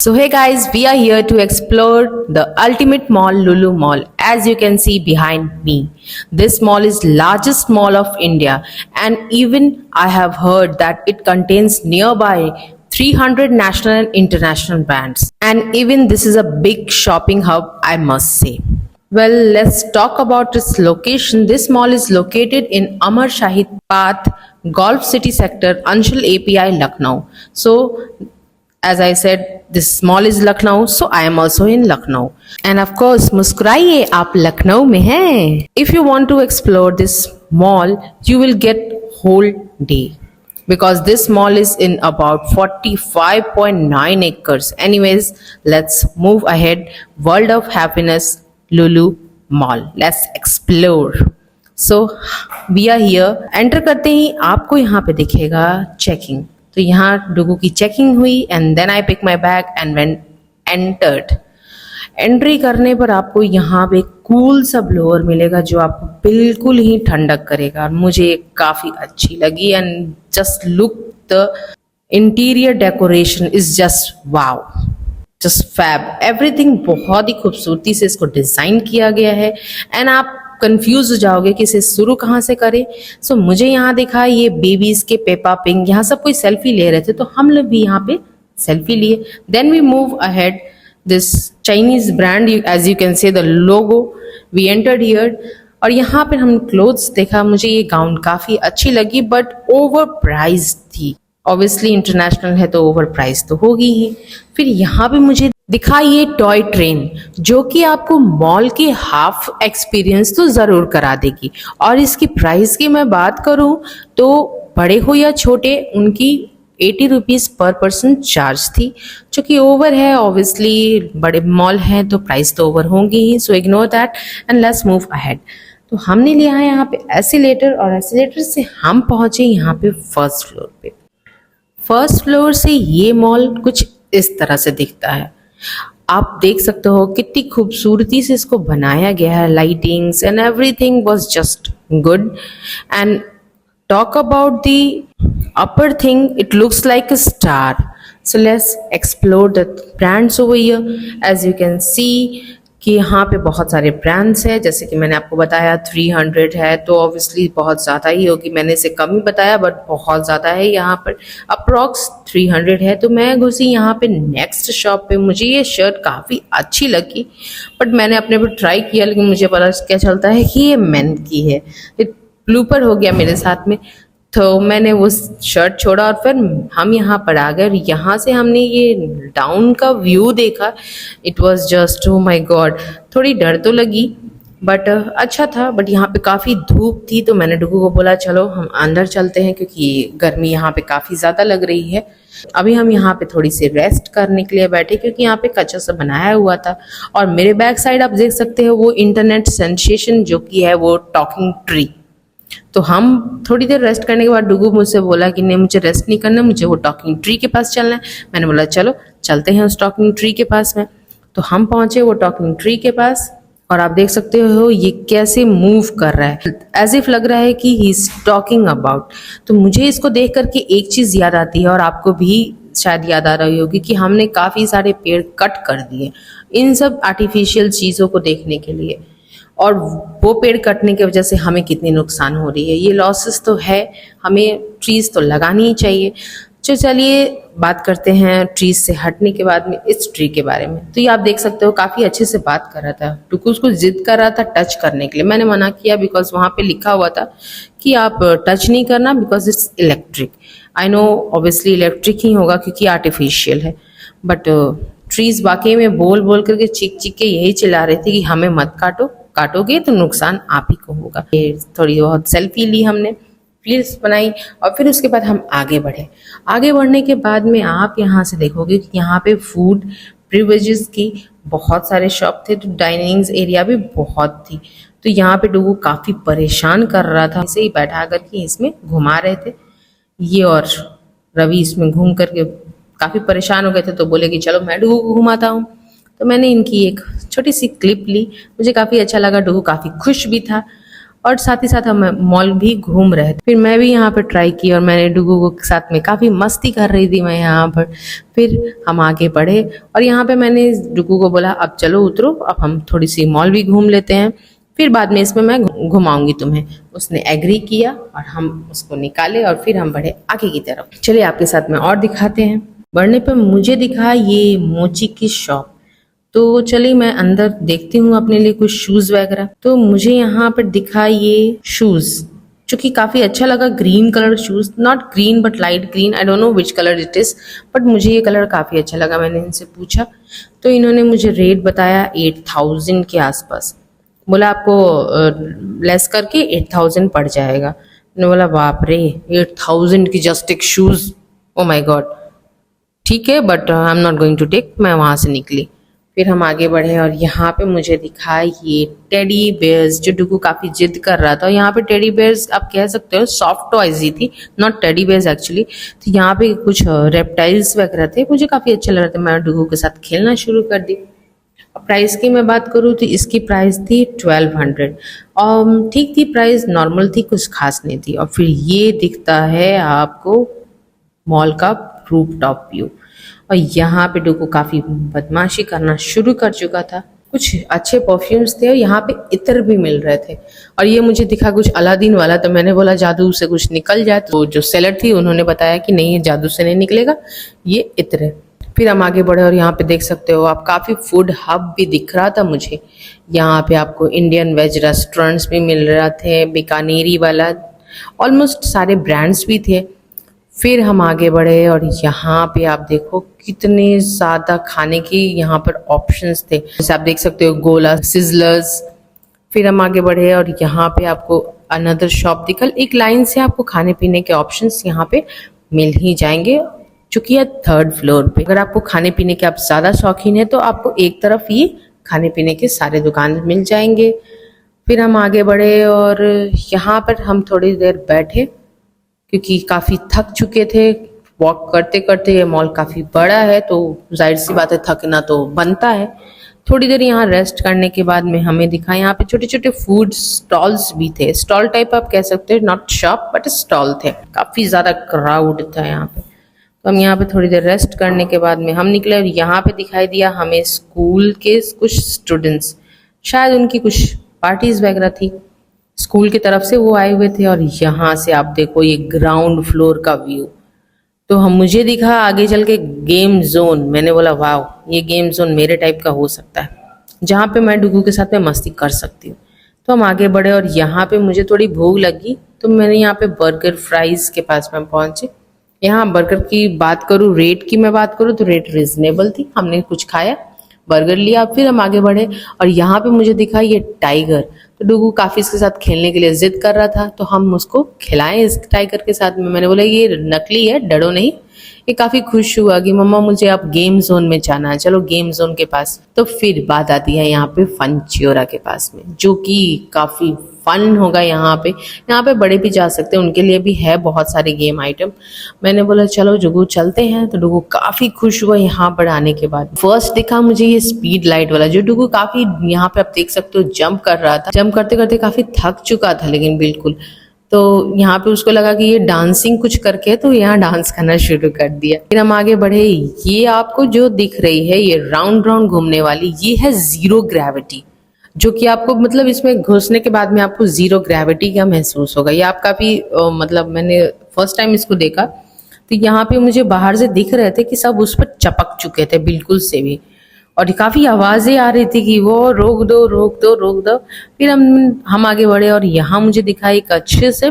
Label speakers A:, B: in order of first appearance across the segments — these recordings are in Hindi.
A: So hey guys, we are here to explore the ultimate mall, Lulu Mall. As you can see behind me, this mall is largest mall of India, and even I have heard that it contains nearby 300 national and international brands. And even this is a big shopping hub, I must say. Well, let's talk about its location. This mall is located in Amar Shahid Path, Golf City sector, Anshul API, Lucknow. So as I said, this mall is Lucknow, so I am also in Lucknow. And of course, मुस्कुराइए आप लखनऊ में हैं. If you want to explore this mall, you will get whole day because this mall is in about 45.9 acres. Anyways, let's move ahead. World of Happiness Lulu Mall. Let's explore. So we are here. Enter करते ही आपको यहाँ पे दिखेगा चेकिंग. तो यहाँ डुगू की चेकिंग हुई and then I pick my bag and when entered. Entry करने पर आपको यहाँ पे कूल सा ब्लोअर मिलेगा जो आपको बिल्कुल ही ठंडक करेगा और मुझे काफ़ी अच्छी लगी. And just look the interior decoration is just wow, just fab. Everything बहुत ही खूबसूरती से इसको डिज़ाइन किया गया है एंड आप कंफ्यूज हो जाओगे कि इसे शुरू कहाँ से करें. सो मुझे यहाँ देखा ये बेबीज के पेपा पिंग, यहाँ सब कोई सेल्फी ले रहे थे तो हम लोग भी यहाँ पे सेल्फी लिए. Then we move ahead. This Chinese brand, as you can see the logo. We entered here और यहाँ पे हम क्लोथ्स देखा. मुझे ये गाउन काफ़ी अच्छी लगी बट ओवर प्राइस थी. ऑब्वियसली इंटरनेशनल है तो ओवर प्राइस तो होगी ही. फिर यहाँ पे मुझे दिखा ये टॉय ट्रेन जो कि आपको मॉल की हाफ एक्सपीरियंस तो ज़रूर करा देगी. और इसकी प्राइस की मैं बात करूँ तो बड़े हो या छोटे उनकी 80 रुपीज़ पर पर्सन चार्ज थी, जो कि ओवर है. ऑब्वियसली बड़े मॉल हैं तो प्राइस तो ओवर होंगी ही. So ignore that and let's move ahead. तो हमने लिया है यहाँ पे एस्केलेटर और एस्केलेटर से हम पहुँचे यहाँ पे फर्स्ट फ्लोर पे. फर्स्ट फ्लोर से ये मॉल कुछ इस तरह से दिखता है. आप देख सकते हो कितनी खूबसूरती से इसको बनाया गया है. Lightings and everything was just good. And talk about the upper thing, it looks like a star. So let's explore the brands over here. As you can see कि यहाँ पे बहुत सारे ब्रांड्स हैं. जैसे कि मैंने आपको बताया 300 है तो ऑब्वियसली बहुत ज़्यादा ही होगी. मैंने इसे कम ही बताया बट बहुत ज़्यादा है. यहाँ पर अप्रॉक्स 300 है. तो मैं घुसी यहाँ पे नेक्स्ट शॉप पे. मुझे ये शर्ट काफ़ी अच्छी लगी बट मैंने अपने पर ट्राई किया लेकिन मुझे पता क्या चलता है कि ये मेन की है. ब्लूपर हो गया मेरे साथ में तो मैंने वो शर्ट छोड़ा और फिर हम यहाँ पर आ गए. और यहाँ से हमने ये डाउन का व्यू देखा. It was just oh my God. थोड़ी डर तो लगी बट अच्छा था. बट यहाँ पे काफ़ी धूप थी तो मैंने डुगू को बोला चलो हम अंदर चलते हैं क्योंकि गर्मी यहाँ पे काफ़ी ज़्यादा लग रही है. अभी हम यहाँ पे थोड़ी सी रेस्ट करने के लिए बैठे क्योंकि यहाँ पे कच्चा सा बनाया हुआ था. और मेरे बैक साइड आप देख सकते हो वो इंटरनेट सेंसेशन जो कि है वो टॉकिंग ट्री. तो हम थोड़ी देर रेस्ट करने के बाद डुगू मुझसे बोला कि नहीं मुझे रेस्ट नहीं करना, मुझे वो टॉकिंग ट्री के पास चलना है. मैंने बोला चलो चलते हैं उस टॉकिंग ट्री के पास में. तो हम पहुंचे वो टॉकिंग ट्री के पास और आप देख सकते हो ये कैसे मूव कर रहा है. एज इफ लग रहा है कि ही इज टॉकिंग अबाउट. तो मुझे इसको देख करके एक चीज़ याद आती है और आपको भी शायद याद आ रही होगी कि हमने काफ़ी सारे पेड़ कट कर दिए इन सब आर्टिफिशियल चीज़ों को देखने के लिए. और वो पेड़ कटने की वजह से हमें कितनी नुकसान हो रही है. ये लॉसेस तो है, हमें ट्रीज़ तो लगानी ही चाहिए. तो चलिए बात करते हैं ट्रीज से हटने के बाद में इस ट्री के बारे में. तो ये आप देख सकते हो काफ़ी अच्छे से बात कर रहा था. टुकू उसको जिद कर रहा था टच करने के लिए. मैंने मना किया बिकॉज वहाँ पे लिखा हुआ था कि आप टच नहीं करना because it's electric. I know obviously electric ही होगा क्योंकि आर्टिफिशियल है. बट ट्रीज वाकई में बोल बोल करके चीख चीख के यही चिल्ला रहे थे कि हमें मत काटो, काटोगे तो नुकसान आप ही को होगा. थोड़ी बहुत सेल्फी ली हमने, रील्स बनाई और फिर उसके बाद हम आगे बढ़े. आगे बढ़ने के बाद में आप यहाँ से देखोगे कि यहाँ पे फूड प्रिविलेजेस की बहुत सारे शॉप थे. तो डाइनिंग एरिया भी बहुत थी. तो यहाँ पे डुगू काफ़ी परेशान कर रहा था. इसे ही बैठा करके इसमें घुमा रहे थे ये और रवि इसमें घूम करके काफ़ी परेशान हो गए थे. तो बोले कि चलो मैं डुगू को घुमाता हूँ. तो मैंने इनकी एक छोटी सी क्लिप ली. मुझे काफ़ी अच्छा लगा. डुगू काफ़ी खुश भी था और साथ ही साथ हम मॉल भी घूम रहे थे। फिर मैं भी यहाँ पर ट्राई की और मैंने डुगू के साथ में काफ़ी मस्ती कर रही थी मैं यहाँ पर। फिर हम आगे बढ़े और यहाँ पे मैंने डुगू को बोला अब चलो उतरो, अब हम थोड़ी सी मॉल भी घूम लेते हैं, फिर बाद में इसमें मैं घुमाऊंगी तुम्हें। उसने एग्री किया और हम उसको निकाले और फिर हम बढ़े आगे की तरफ। चलिए आपके साथ में और दिखाते हैं। बढ़ने पर मुझे दिखा ये मोची की शॉप, तो चलिए मैं अंदर देखती हूँ अपने लिए कुछ शूज वगैरह। तो मुझे यहाँ पर दिखा ये शूज जो कि काफी अच्छा लगा, green colour shoes, not green but light green, I don't know which colour it is, but मुझे ये कलर काफी अच्छा लगा। मैंने इनसे पूछा तो इन्होंने मुझे रेट बताया 8000 के आसपास। बोला आपको लेस करके 8000 पड़ जाएगा। मैंने बोला बाप रे 8000 की जस्ट एक शूज, ओ माय गॉड, ठीक है but I am not going to take. मैं वहाँ से निकली। फिर हम आगे बढ़े और यहाँ पे मुझे दिखा ये टेडी बेयर्स, जो डुगू काफ़ी जिद कर रहा था। यहाँ पे टेडी बेयर्स आप कह सकते हो सॉफ्ट टॉयज ही थी, नॉट टेडी बेयर्स एक्चुअली। तो यहाँ पे कुछ रेप्टाइल्स वगैरह थे, मुझे काफ़ी अच्छे लग रहे थे। मैं डुगू के साथ खेलना शुरू कर दी। प्राइस की मैं बात करूँ तो इसकी प्राइस थी 1200 और ठीक थी, प्राइस नॉर्मल थी, कुछ खास नहीं थी। और फिर ये दिखता है आपको मॉल का रूफ टॉप व्यू, और यहाँ पे डुगू काफ़ी बदमाशी करना शुरू कर चुका था। कुछ अच्छे परफ्यूम्स थे और यहाँ पे इत्र भी मिल रहे थे, और ये मुझे दिखा कुछ अलादीन वाला। तो मैंने बोला जादू से कुछ निकल जाए, तो जो सेलर थी उन्होंने बताया कि नहीं ये जादू से नहीं निकलेगा, ये इत्र है। फिर हम आगे बढ़े और यहाँ पे देख सकते हो आप काफ़ी फूड हब भी दिख रहा था मुझे। यहाँ पे आपको इंडियन वेज रेस्टोरेंट्स भी मिल रहे थे, बीकानेरी वाला, ऑलमोस्ट सारे ब्रांड्स भी थे। फिर हम आगे बढ़े और यहाँ पे आप देखो कितने ज़्यादा खाने की यहाँ पर ऑप्शंस थे, जैसे आप देख सकते हो गोला, सिजलर्स। फिर हम आगे बढ़े और यहाँ पे आपको अनदर शॉप दिखल, एक लाइन से आपको खाने पीने के ऑप्शंस यहाँ पे मिल ही जाएंगे, चूँकि यह 3rd फ्लोर पे। अगर आपको खाने पीने के आप ज़्यादा शौकीन है तो आपको एक तरफ ये खाने पीने के सारे दुकान मिल जाएंगे। फिर हम आगे बढ़े और यहाँ पर हम थोड़ी देर बैठे क्योंकि काफ़ी थक चुके थे वॉक करते करते। ये मॉल काफ़ी बड़ा है तो जाहिर सी बात है थकना तो बनता है। थोड़ी देर यहाँ रेस्ट करने के बाद में हमें दिखा यहाँ पे छोटे छोटे फूड स्टॉल्स भी थे, स्टॉल टाइप आप कह सकते हो, नॉट शॉप बट स्टॉल थे। काफ़ी ज़्यादा क्राउड था यहाँ पे। तो हम यहाँ पे थोड़ी देर रेस्ट करने के बाद में हम निकले और यहाँ पे दिखाई दिया हमें स्कूल के कुछ स्टूडेंट्स, शायद उनकी कुछ पार्टीज वगैरह थी, स्कूल की तरफ से वो आए हुए थे। और यहाँ से आप देखो ये ग्राउंड फ्लोर का व्यू, तो हम मुझे दिखा आगे चल के गेम जोन। मैंने बोला वाह ये गेम जोन मेरे टाइप का हो सकता है, जहाँ पे मैं डुगू के साथ में मस्ती कर सकती हूँ। तो हम आगे बढ़े और यहाँ पे मुझे थोड़ी भूख लगी तो मैंने यहाँ पे बर्गर फ्राइज के पास में पहुँचे। यहाँ बर्गर की बात करूँ, रेट की मैं बात करूँ तो रेट रिजनेबल थी। हमने कुछ खाया, बर्गर लिया, फिर हम आगे बढ़े और यहाँ पे मुझे दिखा ये टाइगर। तो डुगू काफ़ी इसके साथ खेलने के लिए जिद कर रहा था तो हम उसको खिलाएं इस टाइगर के साथ में। मैंने बोला ये नकली है, डरो नहीं। ये काफ़ी खुश हुआ कि मम्मा मुझे आप गेम जोन में जाना है, चलो गेम जोन के पास। तो फिर बात आती है यहाँ पे फन चियोरा के पास में, जो कि काफ़ी फन होगा यहाँ पे। यहाँ पे बड़े भी जा सकते हैं, उनके लिए भी है बहुत सारे गेम आइटम। मैंने बोला चलो डुगू चलते हैं, तो डुगू काफ़ी खुश हुआ यहाँ पर आने के बाद। फर्स्ट दिखा मुझे ये स्पीड लाइट वाला, जो डुगू काफ़ी यहाँ पे आप देख सकते हो जंप कर रहा था। जंप करते करते काफ़ी थक चुका था लेकिन बिल्कुल, तो यहाँ पे उसको लगा कि ये डांसिंग कुछ करके, तो यहाँ डांस करना शुरू कर दिया। फिर हम आगे बढ़े। ये आपको जो दिख रही है ये राउंड राउंड घूमने वाली, ये है जीरो ग्रेविटी, जो कि आपको मतलब इसमें घुसने के बाद में आपको जीरो ग्रेविटी का महसूस होगा। ये आप काफ़ी मतलब मैंने फर्स्ट टाइम इसको देखा तो यहाँ पे मुझे बाहर से दिख रहे थे कि सब उस पर चपक चुके थे बिल्कुल से भी, और काफ़ी आवाज़ें आ रही थी कि वो रोक दो रोक दो रोक दो। फिर हम आगे बढ़े और यहाँ मुझे दिखा एक अच्छे से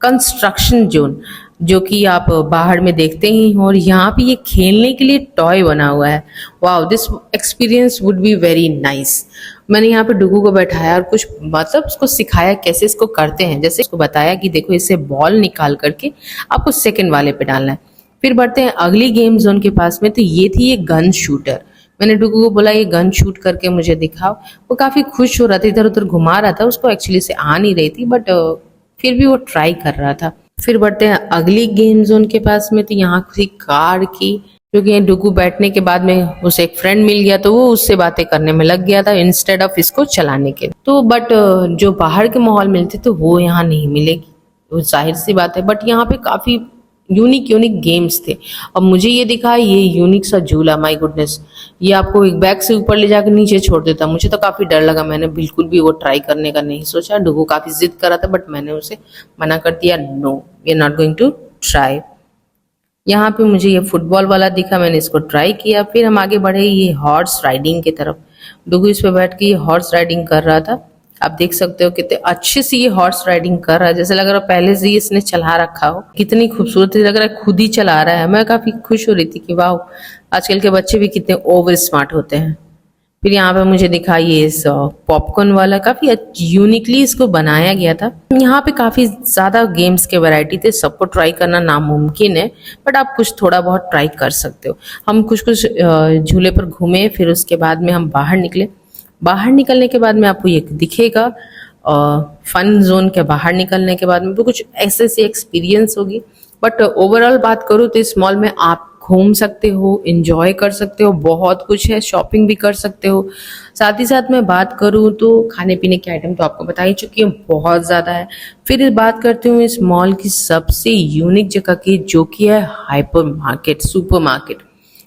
A: कंस्ट्रक्शन जोन, जो कि आप बाहर में देखते ही हो, और यहाँ पे ये खेलने के लिए टॉय बना हुआ है। Wow, this experience would be very nice. मैंने यहाँ पे डुगू को बैठाया और कुछ मतलब उसको सिखाया कैसे इसको करते हैं। जैसे उसको बताया कि देखो इसे बॉल निकाल करके आपको सेकंड वाले पे डालना है। फिर बढ़ते हैं अगली गेम जोन के पास में, तो ये थी ये गन शूटर। मैंने डुगू को बोला ये गन शूट करके मुझे दिखाओ। वो काफ़ी खुश हो रहा था, इधर उधर घुमा रहा था, उसको एक्चुअली से आ नहीं रही थी बट फिर भी वो ट्राई कर रहा था। फिर बढ़ते हैं अगली गेम जोन के पास में, तो यहाँ थी कार की क्योंकि ये डुगू बैठने के बाद में उसे एक फ्रेंड मिल गया तो वो उससे बातें करने में लग गया था इंस्टेड ऑफ इसको चलाने के। तो बट जो बाहर के माहौल मिलते तो वो यहाँ नहीं मिलेगी, वो जाहिर सी बात है। बट यहाँ पे काफी यूनिक यूनिक गेम्स थे और मुझे ये दिखा ये यूनिक सा झूला, माय गुडनेस, ये आपको एक बैग से ऊपर ले जाकर नीचे छोड़ देता। मुझे तो काफी डर लगा, मैंने बिल्कुल भी वो ट्राई करने का नहीं सोचा। डुगू काफी जिद कर रहा था बट मैंने उसे मना कर दिया, no we are not going to try. यहाँ पे मुझे ये फुटबॉल वाला दिखा, मैंने इसको ट्राई किया। फिर हम आगे बढ़े ये हॉर्स राइडिंग की तरफ। डुगू इस पे बैठ के ये हॉर्स राइडिंग कर रहा था। आप देख सकते हो कितने अच्छे से ये हॉर्स राइडिंग कर रहा है, जैसे लग रहा है पहले से ही इसने चला रखा हो। कितनी खूबसूरत लग रहा है, खुद ही चला रहा है। मैं काफी खुश हो रही थी कि वाह, आजकल के बच्चे भी कितने ओवर स्मार्ट होते हैं। फिर यहाँ पे मुझे दिखा ये इस पॉपकॉर्न वाला, काफी यूनिकली इसको बनाया गया था। यहाँ पे काफी ज्यादा गेम्स के वैरायटी थे, सबको ट्राई करना नामुमकिन है बट आप कुछ थोड़ा बहुत ट्राई कर सकते हो। हम कुछ कुछ झूले पर घूमे, फिर उसके बाद में हम बाहर निकले। बाहर निकलने के बाद में आपको ये दिखेगा फन जोन के बाहर निकलने के बाद में भी कुछ ऐसे एक्सपीरियंस होगी। बट ओवरऑल बात करूँ तो इस मॉल में आप घूम सकते हो, एंजॉय कर सकते हो, बहुत कुछ है, शॉपिंग भी कर सकते हो। साथ ही साथ मैं बात करूँ तो खाने पीने के आइटम तो आपको बता ही चुकी हूँ, बहुत ज़्यादा है। फिर बात करती हूँ इस मॉल की सबसे यूनिक जगह की, जो कि है हाइपर मार्केट, सुपर मार्केट।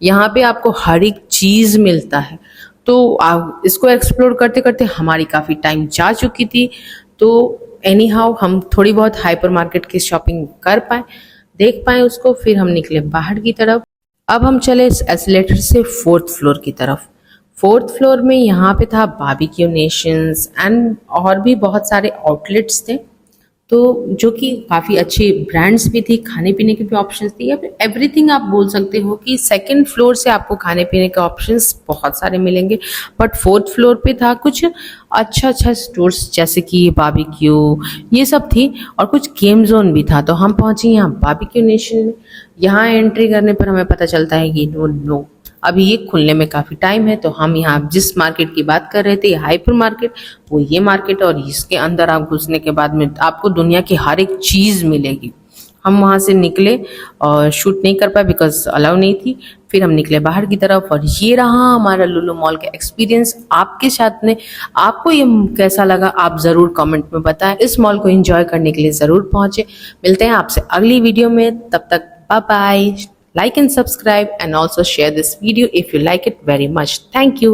A: यहाँ पे आपको हर एक चीज़ मिलता है। तो आप इसको एक्सप्लोर करते करते हमारी काफ़ी टाइम जा चुकी थी। तो एनी हाउ हम थोड़ी बहुत हाइपर मार्केट की शॉपिंग कर पाए, देख पाए उसको। फिर हम निकले बाहर की तरफ। अब हम चले इस एस्केलेटर से 4th फ्लोर की तरफ। 4th फ्लोर में यहाँ पे था बारबेक्यू नेशंस एंड और भी बहुत सारे आउटलेट्स थे, तो जो कि काफ़ी अच्छी ब्रांड्स भी थी, खाने पीने के भी ऑप्शंस थी। अब एवरीथिंग आप बोल सकते हो कि 2nd फ्लोर से आपको खाने पीने के ऑप्शंस बहुत सारे मिलेंगे। बट 4th फ्लोर पे था कुछ अच्छा स्टोर्स, जैसे कि बारबेक्यू ये सब थी और कुछ गेम जोन भी था। तो हम पहुंचे यहाँ बारबेक्यू नेशन में। यहाँ एंट्री करने पर हमें पता चलता है कि नो अभी ये खुलने में काफ़ी टाइम है। तो हम यहाँ जिस मार्केट की बात कर रहे थे, हाइपर मार्केट, वो ये मार्केट, और इसके अंदर आप घुसने के बाद में आपको दुनिया की हर एक चीज़ मिलेगी। हम वहाँ से निकले और शूट नहीं कर पाए बिकॉज अलाउ नहीं थी। फिर हम निकले बाहर की तरफ और ये रहा हमारा लुलु मॉल का एक्सपीरियंस आपके साथ में। आपको ये कैसा लगा आप ज़रूर कमेंट में बताएं। इस मॉल को एंजॉय करने के लिए ज़रूर पहुँचे। मिलते हैं आपसे अगली वीडियो में, तब तक bye bye. Like and subscribe and also share this video if you like it very much. Thank you.